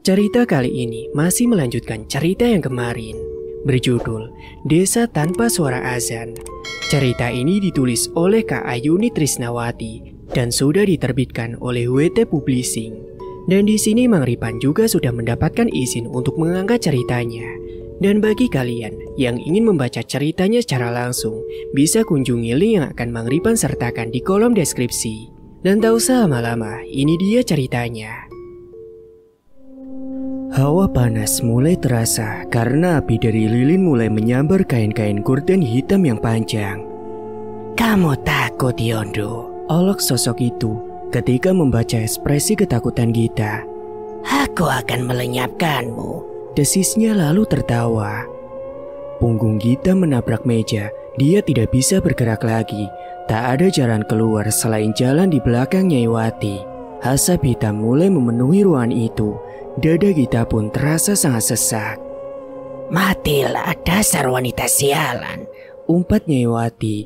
Cerita kali ini masih melanjutkan cerita yang kemarin, berjudul Desa Tanpa Suara Azan. Cerita ini ditulis oleh Kak Ayuni Trisnawati dan sudah diterbitkan oleh WT Publishing. Dan di sini Mang Ripan juga sudah mendapatkan izin untuk mengangkat ceritanya. Dan bagi kalian yang ingin membaca ceritanya secara langsung, bisa kunjungi link yang akan Mang Ripan sertakan di kolom deskripsi. Dan tak usah lama-lama, ini dia ceritanya. Hawa panas mulai terasa karena api dari lilin mulai menyambar kain-kain kurden hitam yang panjang. "Kamu takut, Yondo?" olok sosok itu ketika membaca ekspresi ketakutan Gita. "Aku akan melenyapkanmu," desisnya lalu tertawa. Punggung Gita menabrak meja, dia tidak bisa bergerak lagi. Tak ada jalan keluar selain jalan di belakang Nyai Wati. Asap hitam mulai memenuhi ruangan itu. Dada Gita pun terasa sangat sesak. "Matilah dasar wanita sialan," umpat Nyai Wati.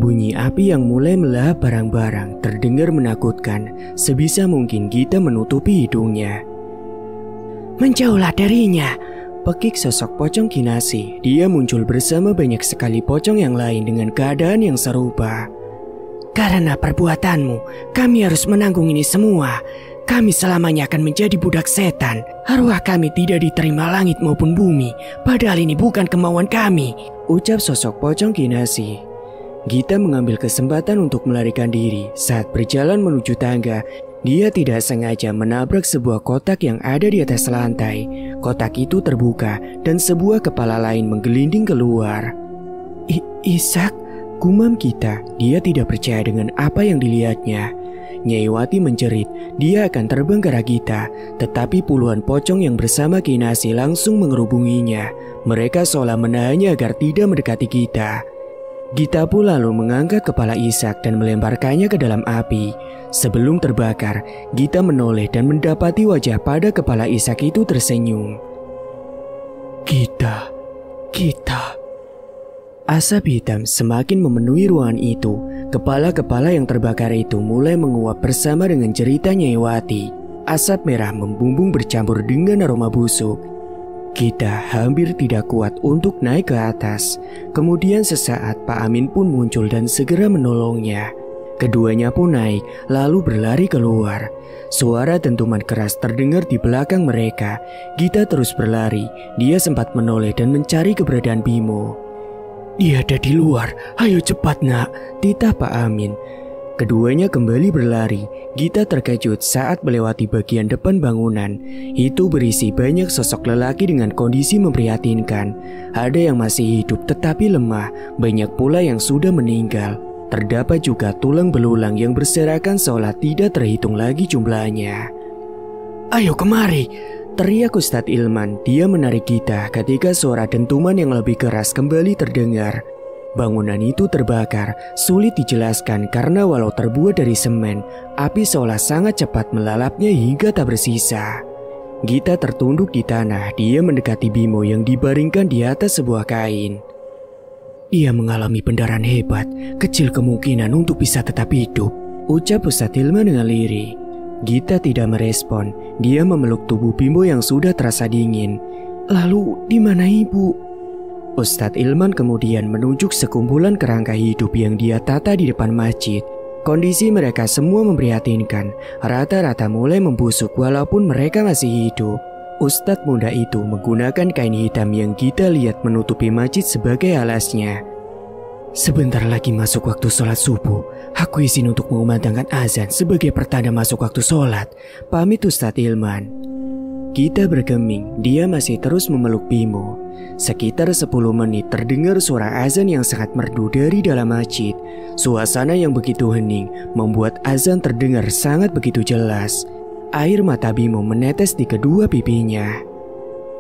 Bunyi api yang mulai melahap barang-barang terdengar menakutkan. Sebisa mungkin Gita menutupi hidungnya. "Menjauhlah darinya," pekik sosok pocong Kinasi. Dia muncul bersama banyak sekali pocong yang lain dengan keadaan yang serupa. "Karena perbuatanmu, kami harus menanggung ini semua. Kami selamanya akan menjadi budak setan. Arwah kami tidak diterima langit maupun bumi. Padahal ini bukan kemauan kami," ucap sosok pocong Kinasi. Gita mengambil kesempatan untuk melarikan diri. Saat berjalan menuju tangga, dia tidak sengaja menabrak sebuah kotak yang ada di atas lantai. Kotak itu terbuka dan sebuah kepala lain menggelinding keluar. "Isak," gumam Gita. Dia tidak percaya dengan apa yang dilihatnya. Nyai Wati menjerit, dia akan terbang ke arah Gita, tetapi puluhan pocong yang bersama Kinasi langsung mengerubunginya. Mereka seolah menahannya agar tidak mendekati Gita. Gita pun lalu mengangkat kepala Isak dan melemparkannya ke dalam api. Sebelum terbakar, Gita menoleh dan mendapati wajah pada kepala Isak itu tersenyum. Gita. Asap hitam semakin memenuhi ruangan itu. Kepala-kepala yang terbakar itu mulai menguap bersama dengan cerita Nyai Wati. Asap merah membumbung bercampur dengan aroma busuk. Gita hampir tidak kuat untuk naik ke atas. Kemudian sesaat Pak Amin pun muncul dan segera menolongnya. Keduanya pun naik lalu berlari keluar. Suara dentuman keras terdengar di belakang mereka. Gita terus berlari. Dia sempat menoleh dan mencari keberadaan Bimo. "Dia ada di luar, ayo cepat nak," titah Pak Amin. Keduanya kembali berlari. Gita terkejut saat melewati bagian depan bangunan. Itu berisi banyak sosok lelaki dengan kondisi memprihatinkan. Ada yang masih hidup tetapi lemah, banyak pula yang sudah meninggal. Terdapat juga tulang belulang yang berserakan seolah tidak terhitung lagi jumlahnya. "Ayo kemari," teriak Ustadz Ilman. Dia menarik Gita ketika suara dentuman yang lebih keras kembali terdengar. Bangunan itu terbakar, sulit dijelaskan karena walau terbuat dari semen, api seolah sangat cepat melalapnya hingga tak bersisa. Gita tertunduk di tanah, dia mendekati Bimo yang dibaringkan di atas sebuah kain. "Dia mengalami pendarahan hebat, kecil kemungkinan untuk bisa tetap hidup," ucap Ustadz Ilman dengan lirih. Gita tidak merespon, dia memeluk tubuh Bimo yang sudah terasa dingin. "Lalu di mana ibu?" Ustadz Ilman kemudian menunjuk sekumpulan kerangka hidup yang dia tata di depan masjid. Kondisi mereka semua memprihatinkan, rata-rata mulai membusuk walaupun mereka masih hidup. Ustadz muda itu menggunakan kain hitam yang Gita lihat menutupi masjid sebagai alasnya. "Sebentar lagi masuk waktu sholat subuh. Aku izin untuk mengumandangkan azan sebagai pertanda masuk waktu sholat," pamit Ustadz Ilman. Gita bergeming, dia masih terus memeluk Bimo. Sekitar 10 menit terdengar suara azan yang sangat merdu dari dalam masjid. Suasana yang begitu hening membuat azan terdengar sangat begitu jelas. Air mata Bimo menetes di kedua pipinya.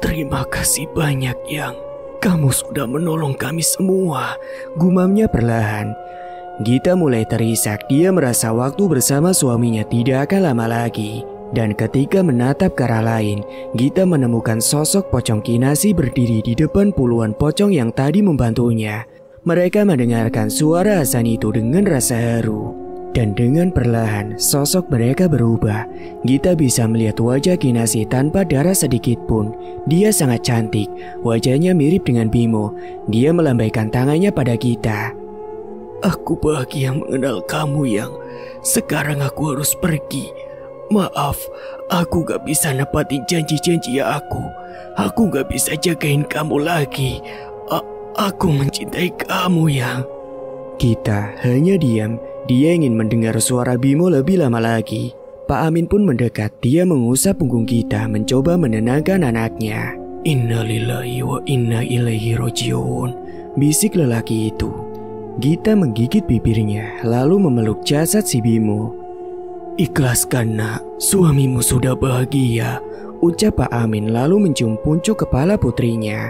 "Terima kasih banyak Yang. Kamu sudah menolong kami semua," gumamnya perlahan. Gita mulai terisak, dia merasa waktu bersama suaminya tidak akan lama lagi. Dan ketika menatap ke arah lain, Gita menemukan sosok pocong Kinasi berdiri di depan puluhan pocong yang tadi membantunya. Mereka mendengarkan suara azan itu dengan rasa haru. Dan dengan perlahan sosok mereka berubah. Gita bisa melihat wajah Kinasi tanpa darah sedikit pun. Dia sangat cantik, wajahnya mirip dengan Bimo. Dia melambaikan tangannya pada Gita. Aku bahagia mengenal kamu, Yang. Sekarang aku harus pergi. Maaf, aku gak bisa nepatin janji-janji aku. Aku gak bisa jagain kamu lagi. Aku mencintai kamu, Yang. Gita hanya diam. Dia ingin mendengar suara Bimo lebih lama lagi. Pak Amin pun mendekat. Dia mengusap punggung Gita, mencoba menenangkan anaknya. Innalillahi wa inna ilaihi rojiun, bisik lelaki itu. Gita menggigit bibirnya, lalu memeluk jasad si Bimo. Ikhlaskan nak, suamimu sudah bahagia, ucap Pak Amin lalu mencium puncuk kepala putrinya.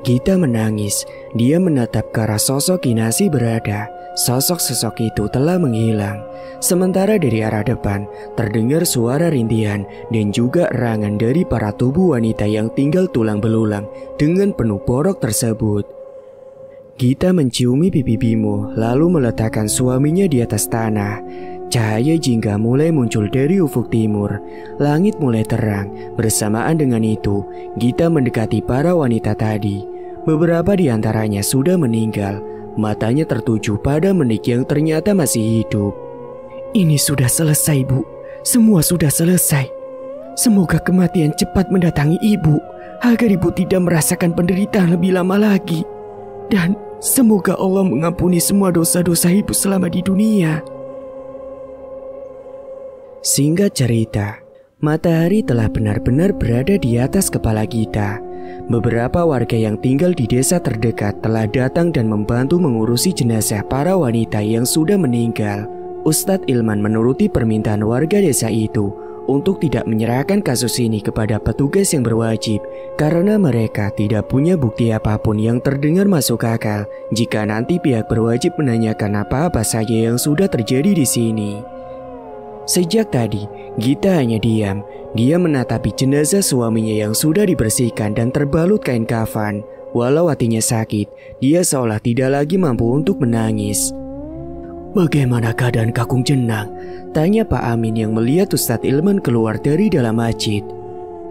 Gita menangis. Dia menatap ke arah sosok Kinasi berada. Sosok-sosok itu telah menghilang. Sementara dari arah depan terdengar suara rintihan dan juga erangan dari para tubuh wanita yang tinggal tulang belulang dengan penuh borok tersebut. Gita menciumi pipi Bimo lalu meletakkan suaminya di atas tanah. Cahaya jingga mulai muncul dari ufuk timur. Langit mulai terang. Bersamaan dengan itu, Gita mendekati para wanita tadi. Beberapa di antaranya sudah meninggal. Matanya tertuju pada Menik yang ternyata masih hidup. Ini sudah selesai, Bu. Semua sudah selesai. Semoga kematian cepat mendatangi Ibu, agar Ibu tidak merasakan penderitaan lebih lama lagi. Dan semoga Allah mengampuni semua dosa-dosa Ibu selama di dunia. Singkat cerita, matahari telah benar-benar berada di atas kepala Gita. Beberapa warga yang tinggal di desa terdekat telah datang dan membantu mengurusi jenazah para wanita yang sudah meninggal. Ustadz Ilman menuruti permintaan warga desa itu untuk tidak menyerahkan kasus ini kepada petugas yang berwajib karena mereka tidak punya bukti apapun yang terdengar masuk akal jika nanti pihak berwajib menanyakan apa-apa saja yang sudah terjadi di sini. Sejak tadi, Gita hanya diam. Dia menatapi jenazah suaminya yang sudah dibersihkan dan terbalut kain kafan. Walau hatinya sakit, dia seolah tidak lagi mampu untuk menangis. Bagaimana keadaan Kakung Jenang? Tanya Pak Amin yang melihat Ustadz Ilman keluar dari dalam masjid.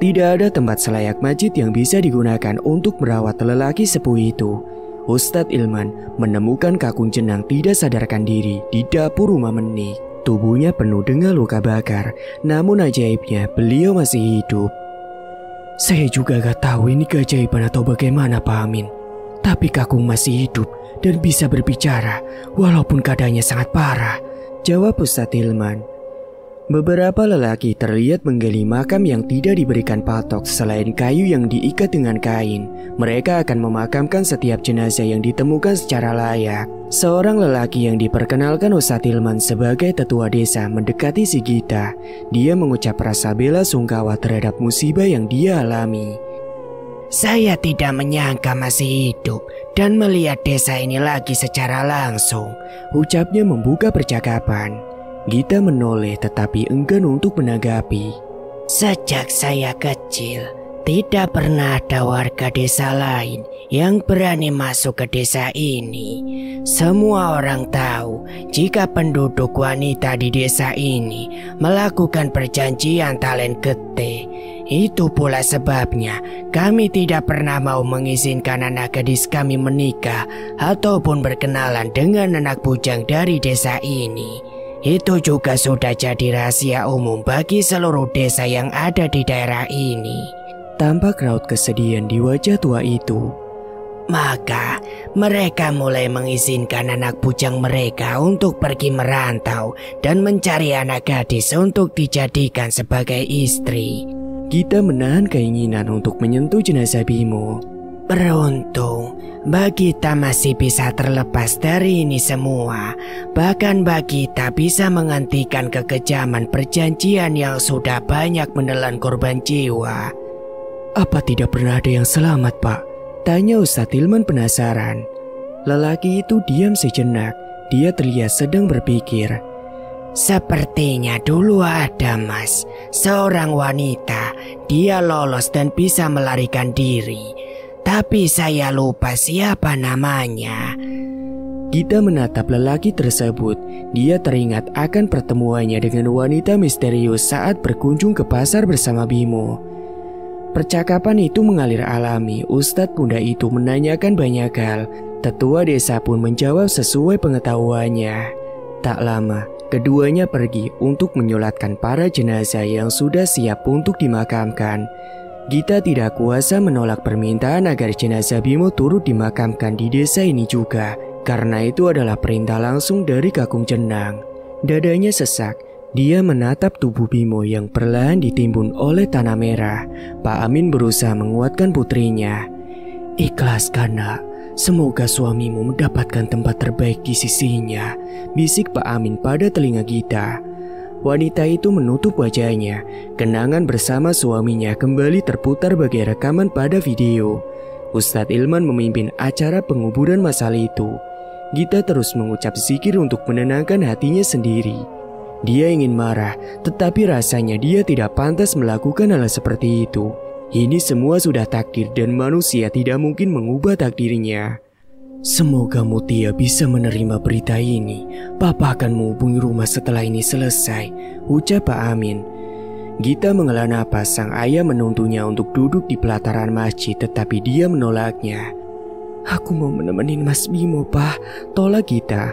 Tidak ada tempat selayak masjid yang bisa digunakan untuk merawat lelaki sepuh itu. Ustadz Ilman menemukan Kakung Jenang tidak sadarkan diri di dapur rumah Menik. Tubuhnya penuh dengan luka bakar, namun ajaibnya beliau masih hidup. Saya juga gak tahu ini keajaiban atau bagaimana Pak Amin. Tapi Kakung masih hidup dan bisa berbicara walaupun keadaannya sangat parah, jawab Ustadz Ilman. Beberapa lelaki terlihat menggali makam yang tidak diberikan patok selain kayu yang diikat dengan kain. Mereka akan memakamkan setiap jenazah yang ditemukan secara layak. Seorang lelaki yang diperkenalkan Ustadz Ilman sebagai tetua desa mendekati si Gita. Dia mengucap rasa bela sungkawa terhadap musibah yang dia alami. Saya tidak menyangka masih hidup dan melihat desa ini lagi secara langsung, ucapnya membuka percakapan. Gita menoleh tetapi enggan untuk menanggapi. Sejak saya kecil, tidak pernah ada warga desa lain yang berani masuk ke desa ini. Semua orang tahu jika penduduk wanita di desa ini melakukan perjanjian talent gete. Itu pula sebabnya kami tidak pernah mau mengizinkan anak gadis kami menikah ataupun berkenalan dengan anak bujang dari desa ini. Itu juga sudah jadi rahasia umum bagi seluruh desa yang ada di daerah ini. Tampak raut kesedihan di wajah tua itu. Maka mereka mulai mengizinkan anak bujang mereka untuk pergi merantau dan mencari anak gadis untuk dijadikan sebagai istri. Gita menahan keinginan untuk menyentuh jenazah Bimo. Beruntung, Bagita masih bisa terlepas dari ini semua. Bahkan Bagita bisa menghentikan kekejaman perjanjian yang sudah banyak menelan korban jiwa. Apa tidak pernah ada yang selamat, Pak? Tanya Ustadz Ilman penasaran. Lelaki itu diam sejenak. Dia terlihat sedang berpikir. Sepertinya dulu ada, Mas. Seorang wanita. Dia lolos dan bisa melarikan diri. Tapi saya lupa siapa namanya. Gita menatap lelaki tersebut. Dia teringat akan pertemuannya dengan wanita misterius saat berkunjung ke pasar bersama Bimo. Percakapan itu mengalir alami. Ustadz muda itu menanyakan banyak hal. Tetua desa pun menjawab sesuai pengetahuannya. Tak lama, keduanya pergi untuk menyolatkan para jenazah yang sudah siap untuk dimakamkan. Gita tidak kuasa menolak permintaan agar jenazah Bimo turut dimakamkan di desa ini juga. Karena itu adalah perintah langsung dari Kakung Cenang. Dadanya sesak. Dia menatap tubuh Bimo yang perlahan ditimbun oleh tanah merah. Pak Amin berusaha menguatkan putrinya. "Ikhlaskan, nak. Semoga suamimu mendapatkan tempat terbaik di sisinya," bisik Pak Amin pada telinga Gita. Wanita itu menutup wajahnya. Kenangan bersama suaminya kembali terputar bagai rekaman pada video. Ustadz Ilman memimpin acara penguburan masal itu. Gita terus mengucap zikir untuk menenangkan hatinya sendiri. Dia ingin marah, tetapi rasanya dia tidak pantas melakukan hal seperti itu. Ini semua sudah takdir dan manusia tidak mungkin mengubah takdirnya. "Semoga Mutia bisa menerima berita ini. Papa akan menghubungi rumah setelah ini selesai," ucap Pak Amin. Gita menghela napas. Sang ayah menuntunnya untuk duduk di pelataran masjid, tetapi dia menolaknya. "Aku mau menemani Mas Bimo, Pak," tolak Gita.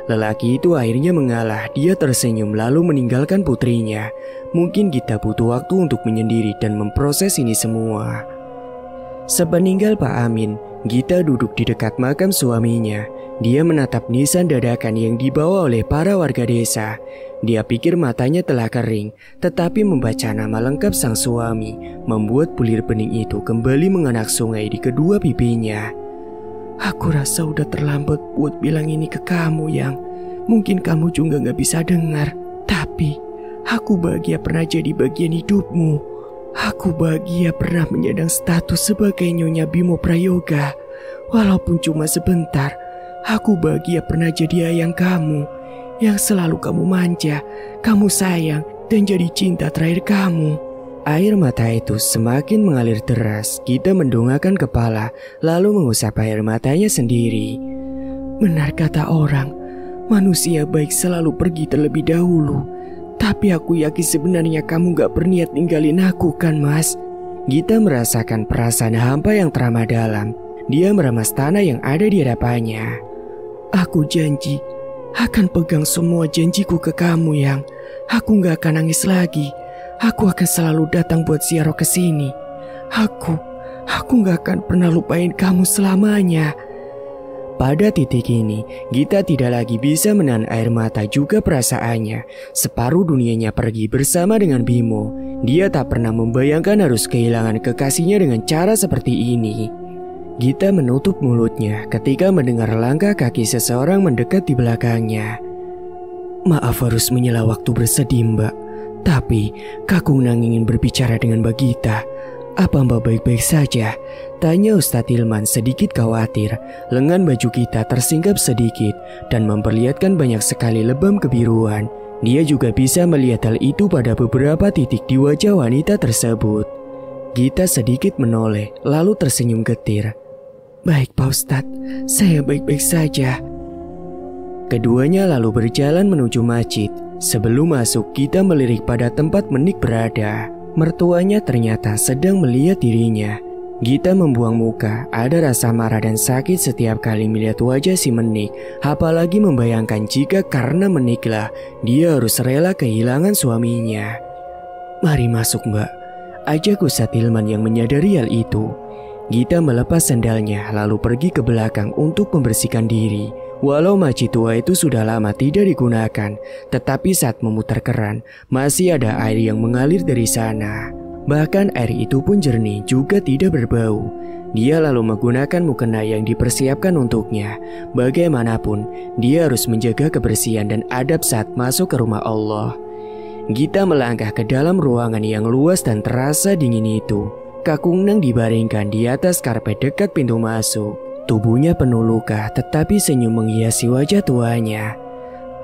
Lelaki itu akhirnya mengalah. Dia tersenyum lalu meninggalkan putrinya. Mungkin Gita butuh waktu untuk menyendiri dan memproses ini semua. Sepeninggal Pak Amin, Gita duduk di dekat makam suaminya. Dia menatap nisan dadakan yang dibawa oleh para warga desa. Dia pikir matanya telah kering, tetapi membaca nama lengkap sang suami membuat bulir bening itu kembali menganak sungai di kedua pipinya. "Aku rasa udah terlambat buat bilang ini ke kamu, Yang. Mungkin kamu juga gak bisa dengar. Tapi aku bahagia pernah jadi bagian hidupmu. Aku bahagia pernah menyandang status sebagai Nyonya Bimo Prayoga. Walaupun cuma sebentar. Aku bahagia pernah jadi ayang kamu, yang selalu kamu manja, kamu sayang, dan jadi cinta terakhir kamu." Air mata itu semakin mengalir deras. Gita mendongakkan kepala, lalu mengusap air matanya sendiri. "Benar kata orang, manusia baik selalu pergi terlebih dahulu. Tapi aku yakin sebenarnya kamu gak berniat ninggalin aku kan, Mas?" Gita merasakan perasaan hampa yang teramat dalam. Dia meremas tanah yang ada di hadapannya. "Aku janji akan pegang semua janjiku ke kamu, Yang. Aku gak akan nangis lagi. Aku akan selalu datang buat ziarah ke sini. Aku gak akan pernah lupain kamu selamanya." Pada titik ini, Gita tidak lagi bisa menahan air mata juga perasaannya. Separuh dunianya pergi bersama dengan Bimo. Dia tak pernah membayangkan harus kehilangan kekasihnya dengan cara seperti ini. Gita menutup mulutnya ketika mendengar langkah kaki seseorang mendekat di belakangnya. "Maaf harus menyela waktu bersedih, Mbak. Tapi Kakung Nang ingin berbicara dengan Mbak Gita. Apa Mbak baik-baik saja?" tanya Ustadz Ilman sedikit khawatir. Lengan baju Gita tersingkap sedikit dan memperlihatkan banyak sekali lebam kebiruan. Dia juga bisa melihat hal itu pada beberapa titik di wajah wanita tersebut. Gita sedikit menoleh lalu tersenyum getir. "Baik Pak Ustadz, saya baik-baik saja." Keduanya lalu berjalan menuju masjid. Sebelum masuk, Gita melirik pada tempat Menik berada. Mertuanya ternyata sedang melihat dirinya. Gita membuang muka, ada rasa marah dan sakit setiap kali melihat wajah si Menik. Apalagi membayangkan jika karena Meniklah dia harus rela kehilangan suaminya. "Mari masuk, Mbak," ajak Ustadz Ilman yang menyadari hal itu. Gita melepas sandalnya lalu pergi ke belakang untuk membersihkan diri. Walau masjid tua itu sudah lama tidak digunakan, tetapi saat memutar keran, masih ada air yang mengalir dari sana. Bahkan air itu pun jernih juga tidak berbau. Dia lalu menggunakan mukena yang dipersiapkan untuknya. Bagaimanapun, dia harus menjaga kebersihan dan adab saat masuk ke rumah Allah. Gita melangkah ke dalam ruangan yang luas dan terasa dingin itu. Kakung Nang dibaringkan di atas karpet dekat pintu masuk. Tubuhnya penuh luka, tetapi senyum menghiasi wajah tuanya.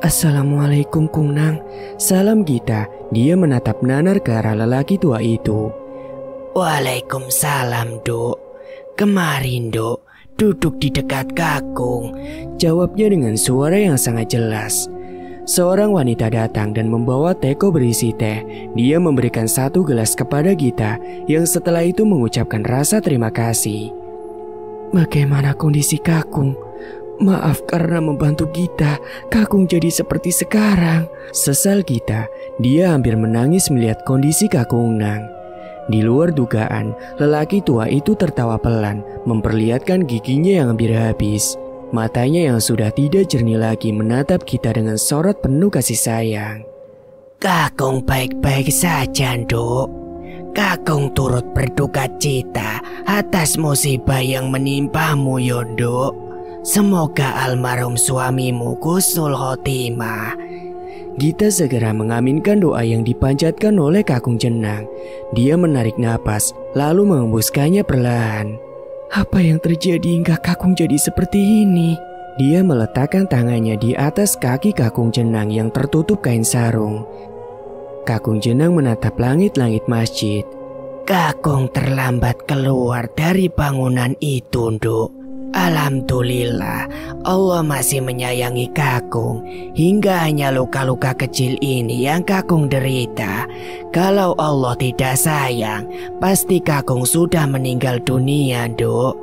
"Assalamualaikum Kung Nang." Salam Gita. Dia menatap nanar ke arah lelaki tua itu. "Waalaikumsalam, Dok. Kemarin, Dok, Duduk di dekat Kakung, jawabnya dengan suara yang sangat jelas. Seorang wanita datang dan membawa teko berisi teh. Dia memberikan 1 gelas kepada Gita yang setelah itu mengucapkan rasa terima kasih. Bagaimana kondisi Kakung? Maaf karena membantu Gita, Kakung jadi seperti sekarang. Sesal Gita, dia hampir menangis melihat kondisi Kakung Nang. Di luar dugaan, lelaki tua itu tertawa pelan, memperlihatkan giginya yang hampir habis. Matanya yang sudah tidak jernih lagi menatap kita dengan sorot penuh kasih sayang. Kakung baik-baik saja, Nduk. Kakung turut berduka cita atas musibah yang menimpamu, Nduk. Semoga almarhum suamimu husnul khotimah. Gita segera mengaminkan doa yang dipanjatkan oleh Kakung Jenang. Dia menarik napas, lalu mengembuskannya perlahan. Apa yang terjadi hingga Kakung jadi seperti ini? Dia meletakkan tangannya di atas kaki Kakung Jenang yang tertutup kain sarung. Kakung Jenang menatap langit-langit masjid. Kakung terlambat keluar dari bangunan itu, Nduk. Alhamdulillah, Allah masih menyayangi Kakung hingga hanya luka-luka kecil ini yang Kakung derita. Kalau Allah tidak sayang, pasti Kakung sudah meninggal dunia, Nduk.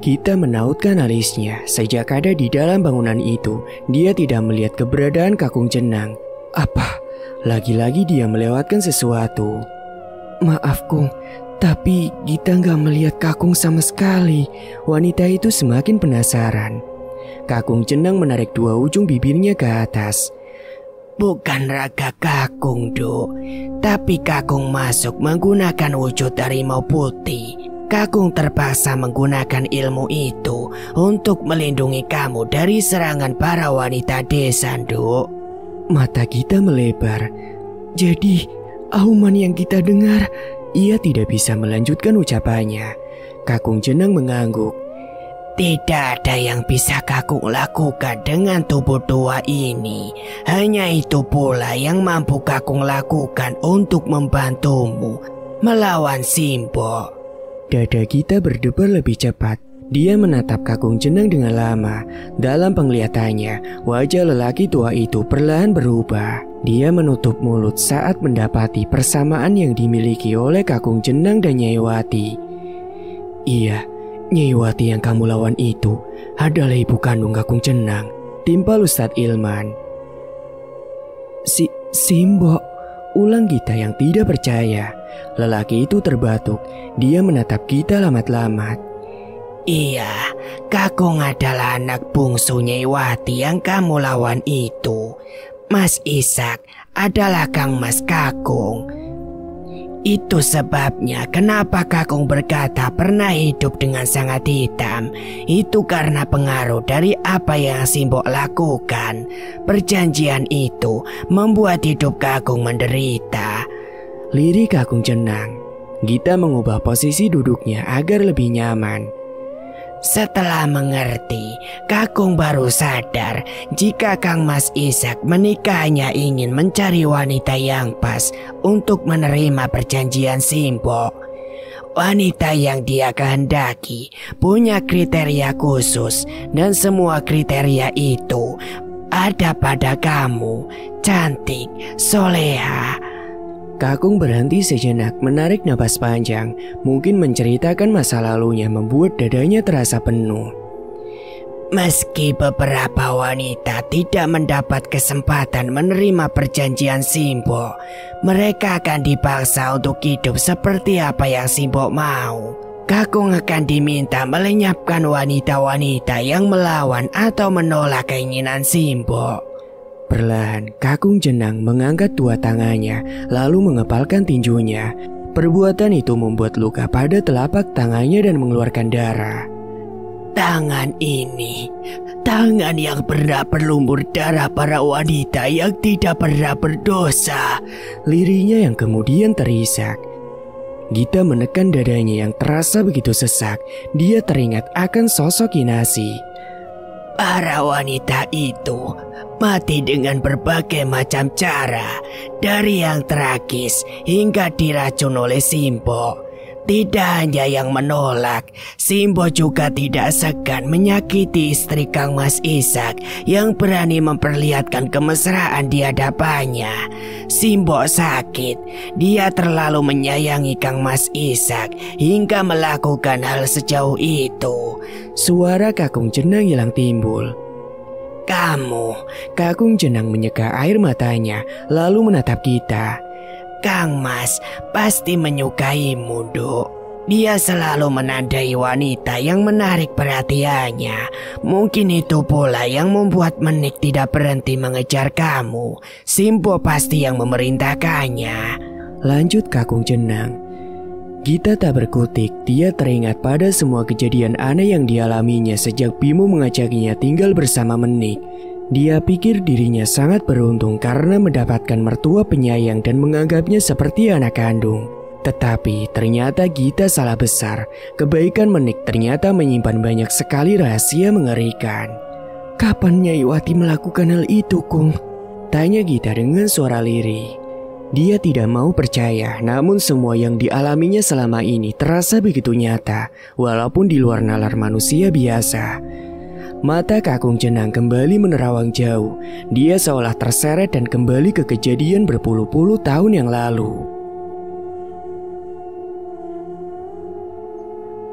Kita menautkan alisnya. Sejak ada di dalam bangunan itu, dia tidak melihat keberadaan Kakung Jenang. Apa? Lagi-lagi dia melewatkan sesuatu. Maaf, Kung. Tapi Gita nggak melihat Kakung sama sekali. Wanita itu semakin penasaran. Kakung Jenang menarik 2 ujung bibirnya ke atas. Bukan raga Kakung, Nduk. Tapi Kakung masuk menggunakan wujud harimau putih. Kakung terpaksa menggunakan ilmu itu untuk melindungi kamu dari serangan para wanita desa, Nduk. Mata Gita melebar. Jadi, auman yang kita dengar... Ia tidak bisa melanjutkan ucapannya. Kakung Jenang mengangguk. Tidak ada yang bisa Kakung lakukan dengan tubuh tua ini. Hanya itu pula yang mampu Kakung lakukan untuk membantumu melawan Simbo. Dada Gita berdebar lebih cepat. Dia menatap Kakung Jenang dengan lama. Dalam penglihatannya, wajah lelaki tua itu perlahan berubah. Dia menutup mulut saat mendapati persamaan yang dimiliki oleh Kakung Jenang dan Nyai Wati. Iya, Nyai Wati yang kamu lawan itu adalah ibu kandung Kakung Jenang, timpal Ustadz Ilman. Simbo, ulang Gita yang tidak percaya. Lelaki itu terbatuk. Dia menatap Gita lamat-lamat. Iya, Kakung adalah anak bungsu Nyai Wati yang kamu lawan itu. Mas Ishak adalah Kang Mas Kakung. Itu sebabnya kenapa Kakung berkata pernah hidup dengan sangat hitam. Itu karena pengaruh dari apa yang Simbok lakukan. Perjanjian itu membuat hidup Kakung menderita. Lirik Kakung Jenang. Gita mengubah posisi duduknya agar lebih nyaman. Setelah mengerti, Kakung baru sadar jika Kang Mas Ishak menikahnya ingin mencari wanita yang pas untuk menerima perjanjian Simbo. Wanita yang dia kehendaki punya kriteria khusus dan semua kriteria itu ada pada kamu, cantik, soleha. Kakung berhenti sejenak menarik napas panjang. Mungkin menceritakan masa lalunya membuat dadanya terasa penuh. Meski beberapa wanita tidak mendapat kesempatan menerima perjanjian Simbo, mereka akan dipaksa untuk hidup seperti apa yang Simbo mau. Kakung akan diminta melenyapkan wanita-wanita yang melawan atau menolak keinginan Simbo. Perlahan, Kakung Jenang mengangkat 2 tangannya, lalu mengepalkan tinjunya. Perbuatan itu membuat luka pada telapak tangannya dan mengeluarkan darah. Tangan ini, tangan yang pernah berlumur darah para wanita yang tidak pernah berdosa. Lirinya yang kemudian terisak. Gita menekan dadanya yang terasa begitu sesak. Dia teringat akan sosok Kinasi. Para wanita itu mati dengan berbagai macam cara, dari yang tragis hingga diracun oleh Simbo. Tidak hanya yang menolak, Simbo juga tidak segan menyakiti istri Kang Mas Ishak yang berani memperlihatkan kemesraan di hadapannya. Simbo sakit, dia terlalu menyayangi Kang Mas Ishak hingga melakukan hal sejauh itu. Suara Kakung Jenang hilang timbul. Kamu, Kakung Jenang menyeka air matanya lalu menatap kita. Kang Mas pasti menyukaimu, Duk. Dia selalu menandai wanita yang menarik perhatiannya. Mungkin itu pula yang membuat Menik tidak berhenti mengejar kamu. Simbo pasti yang memerintahkannya. Lanjut Kakung Jenang. Gita tak berkutik, dia teringat pada semua kejadian aneh yang dialaminya sejak Bimo mengajakinya tinggal bersama Menik. Dia pikir dirinya sangat beruntung karena mendapatkan mertua penyayang dan menganggapnya seperti anak kandung. Tetapi ternyata Gita salah besar. Kebaikan Menik ternyata menyimpan banyak sekali rahasia mengerikan. Kapan Nyai Wati melakukan hal itu, Kung? Tanya Gita dengan suara lirih. Dia tidak mau percaya, namun semua yang dialaminya selama ini terasa begitu nyata, walaupun di luar nalar manusia biasa. Mata Kakung Jenang kembali menerawang jauh. Dia seolah terseret dan kembali ke kejadian berpuluh-puluh tahun yang lalu.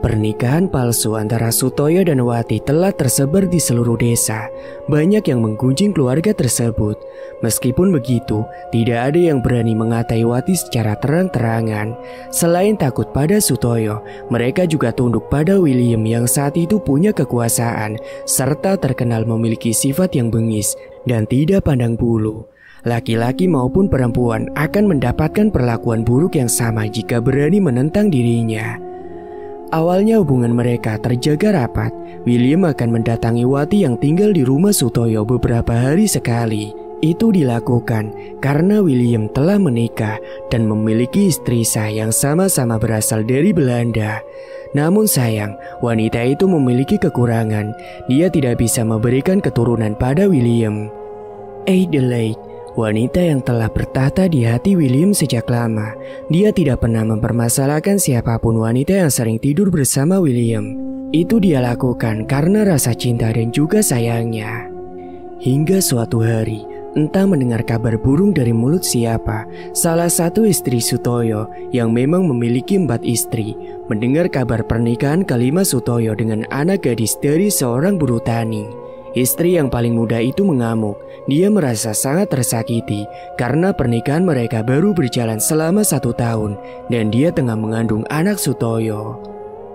Pernikahan palsu antara Sutoyo dan Wati telah tersebar di seluruh desa. Banyak yang menggunjing keluarga tersebut. Meskipun begitu, tidak ada yang berani mengatai Wati secara terang-terangan. Selain takut pada Sutoyo, mereka juga tunduk pada William yang saat itu punya kekuasaan, serta terkenal memiliki sifat yang bengis dan tidak pandang bulu. Laki-laki maupun perempuan akan mendapatkan perlakuan buruk yang sama jika berani menentang dirinya. Awalnya hubungan mereka terjaga rapat. William akan mendatangi Wati yang tinggal di rumah Sutoyo beberapa hari sekali. Itu dilakukan karena William telah menikah dan memiliki istri sah yang sama-sama berasal dari Belanda. Namun sayang, wanita itu memiliki kekurangan. Dia tidak bisa memberikan keturunan pada William. Adelaide, wanita yang telah bertahta di hati William sejak lama. Dia tidak pernah mempermasalahkan siapapun wanita yang sering tidur bersama William. Itu dia lakukan karena rasa cinta dan juga sayangnya. Hingga suatu hari, entah mendengar kabar burung dari mulut siapa, salah satu istri Sutoyo yang memang memiliki 4 istri, mendengar kabar pernikahan kelima Sutoyo dengan anak gadis dari seorang buruh tani. Istri yang paling muda itu mengamuk. Dia merasa sangat tersakiti karena pernikahan mereka baru berjalan selama 1 tahun dan dia tengah mengandung anak Sutoyo.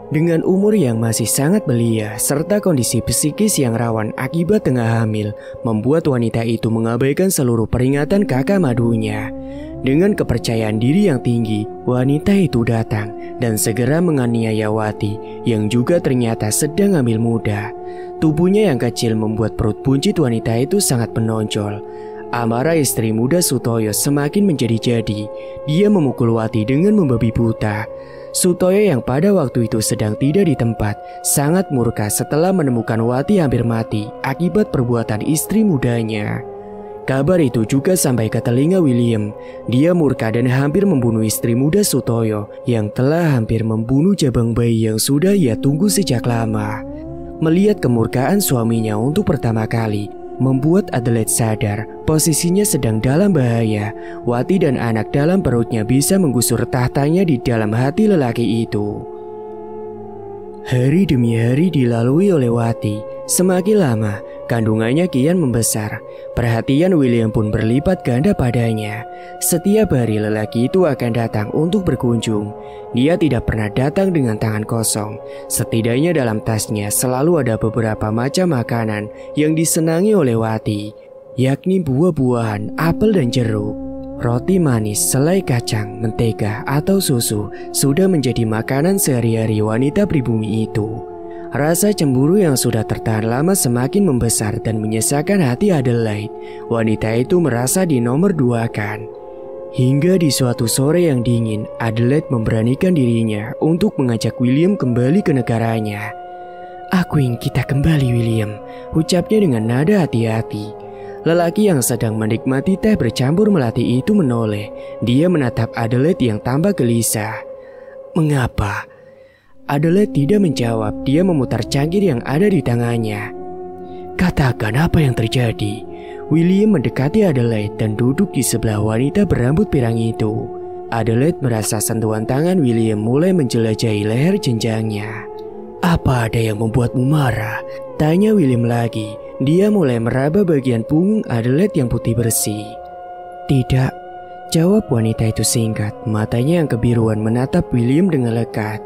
Dengan umur yang masih sangat belia serta kondisi psikis yang rawan akibat tengah hamil, membuat wanita itu mengabaikan seluruh peringatan kakak madunya. Dengan kepercayaan diri yang tinggi, wanita itu datang dan segera menganiaya Wati yang juga ternyata sedang hamil muda. Tubuhnya yang kecil membuat perut buncit wanita itu sangat menonjol. Amarah istri muda Sutoyo semakin menjadi-jadi. Dia memukul Wati dengan membabi buta. Sutoyo yang pada waktu itu sedang tidak di tempat sangat murka setelah menemukan Wati hampir mati akibat perbuatan istri mudanya. Kabar itu juga sampai ke telinga William. Dia murka dan hampir membunuh istri muda Sutoyo yang telah hampir membunuh jabang bayi yang sudah ia tunggu sejak lama. Melihat kemurkaan suaminya untuk pertama kali, membuat Adelaide sadar posisinya sedang dalam bahaya. Wati dan anak dalam perutnya bisa menggusur tahtanya di dalam hati lelaki itu. Hari demi hari dilalui oleh Wati. Semakin lama, kandungannya kian membesar. Perhatian William pun berlipat ganda padanya. Setiap hari lelaki itu akan datang untuk berkunjung. Dia tidak pernah datang dengan tangan kosong. Setidaknya dalam tasnya selalu ada beberapa macam makanan yang disenangi oleh Wati, yakni buah-buahan, apel dan jeruk. Roti manis, selai kacang, mentega, atau susu sudah menjadi makanan sehari-hari wanita pribumi itu. Rasa cemburu yang sudah tertahan lama semakin membesar dan menyesakan hati Adelaide. Wanita itu merasa dinomor duakan. Hingga di suatu sore yang dingin, Adelaide memberanikan dirinya untuk mengajak William kembali ke negaranya. "Aku ingin kita kembali, William," ucapnya dengan nada hati-hati. Lelaki yang sedang menikmati teh bercampur melati itu menoleh. Dia menatap Adelaide yang tampak gelisah. Mengapa? Adelaide tidak menjawab. Dia memutar cangkir yang ada di tangannya. Katakan apa yang terjadi. William mendekati Adelaide dan duduk di sebelah wanita berambut pirang itu. Adelaide merasa sentuhan tangan William mulai menjelajahi leher jenjangnya. Apa ada yang membuatmu marah? Tanya William lagi. Dia mulai meraba bagian punggung Adelaide yang putih bersih. Tidak, jawab wanita itu singkat. Matanya yang kebiruan menatap William dengan lekat.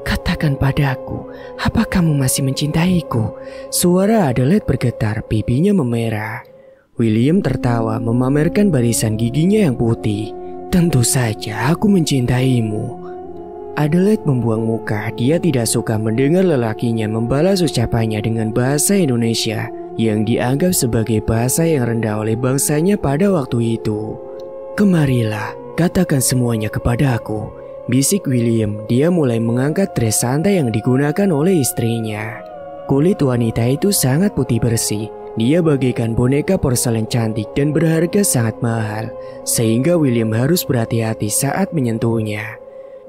Katakan padaku, apa kamu masih mencintaiku? Suara Adelaide bergetar, pipinya memerah. William tertawa memamerkan barisan giginya yang putih. Tentu saja aku mencintaimu. Adelaide membuang muka. Dia tidak suka mendengar lelakinya membalas ucapannya dengan bahasa Indonesia yang dianggap sebagai bahasa yang rendah oleh bangsanya pada waktu itu. Kemarilah, katakan semuanya kepada aku, bisik William. Dia mulai mengangkat dress santai yang digunakan oleh istrinya. Kulit wanita itu sangat putih bersih. Dia bagaikan boneka porselen cantik dan berharga sangat mahal, sehingga William harus berhati-hati saat menyentuhnya.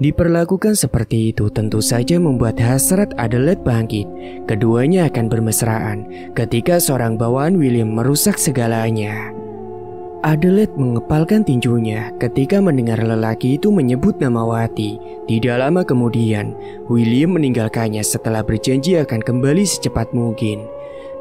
Diperlakukan seperti itu tentu saja membuat hasrat Adelaide bangkit. Keduanya akan bermesraan ketika seorang bawaan William merusak segalanya. Adelaide mengepalkan tinjunya ketika mendengar lelaki itu menyebut nama Wati. Tidak lama kemudian, William meninggalkannya setelah berjanji akan kembali secepat mungkin.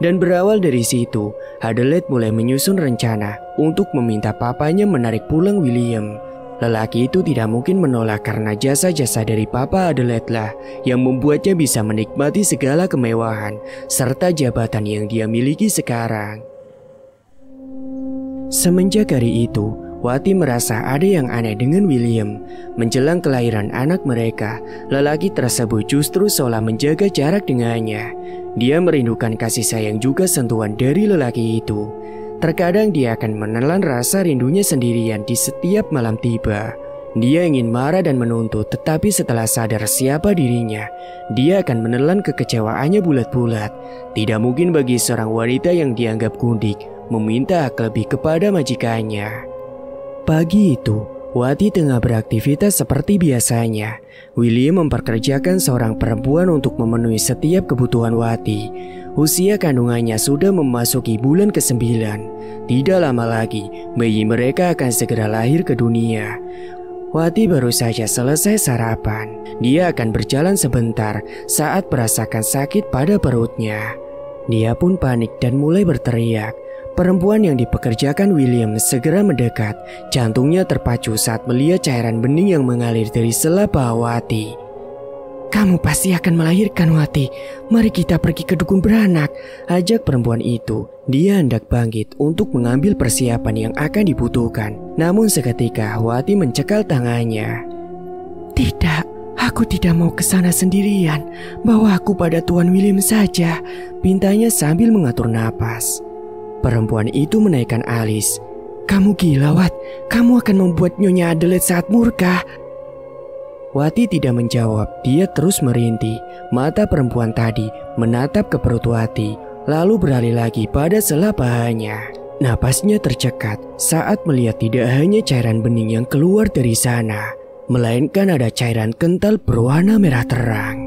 Dan berawal dari situ, Adelaide mulai menyusun rencana untuk meminta papanya menarik pulang William. Lelaki itu tidak mungkin menolak karena jasa-jasa dari papa Adelaide lah yang membuatnya bisa menikmati segala kemewahan serta jabatan yang dia miliki sekarang. Semenjak hari itu, Wati merasa ada yang aneh dengan William. Menjelang kelahiran anak mereka, lelaki tersebut justru seolah menjaga jarak dengannya. Dia merindukan kasih sayang juga sentuhan dari lelaki itu. Terkadang dia akan menelan rasa rindunya sendirian di setiap malam tiba. Dia ingin marah dan menuntut, tetapi setelah sadar siapa dirinya, dia akan menelan kekecewaannya bulat-bulat. Tidak mungkin bagi seorang wanita yang dianggap gundik meminta hak lebih kepada majikannya. Pagi itu, Wati tengah beraktivitas seperti biasanya. William memperkerjakan seorang perempuan untuk memenuhi setiap kebutuhan Wati. Usia kandungannya sudah memasuki bulan ke-9. Tidak lama lagi, bayi mereka akan segera lahir ke dunia. Wati baru saja selesai sarapan. Dia akan berjalan sebentar saat merasakan sakit pada perutnya. Dia pun panik dan mulai berteriak. Perempuan yang dipekerjakan William segera mendekat. Jantungnya terpacu saat melihat cairan bening yang mengalir dari sela paha Wati. Kamu pasti akan melahirkan, Wati. Mari kita pergi ke dukun beranak, ajak perempuan itu. Dia hendak bangkit untuk mengambil persiapan yang akan dibutuhkan. Namun seketika Wati mencekal tangannya. Tidak, aku tidak mau ke sana sendirian. Bawa aku pada Tuan William saja, pintanya sambil mengatur napas. Perempuan itu menaikkan alis. Kamu gila, Wat. Kamu akan membuat Nyonya Adelaide saat murka. Wati tidak menjawab, dia terus merintih. Mata perempuan tadi menatap ke perut Wati, lalu beralih lagi pada sela pahanya. Napasnya tercekat saat melihat tidak hanya cairan bening yang keluar dari sana, melainkan ada cairan kental berwarna merah terang.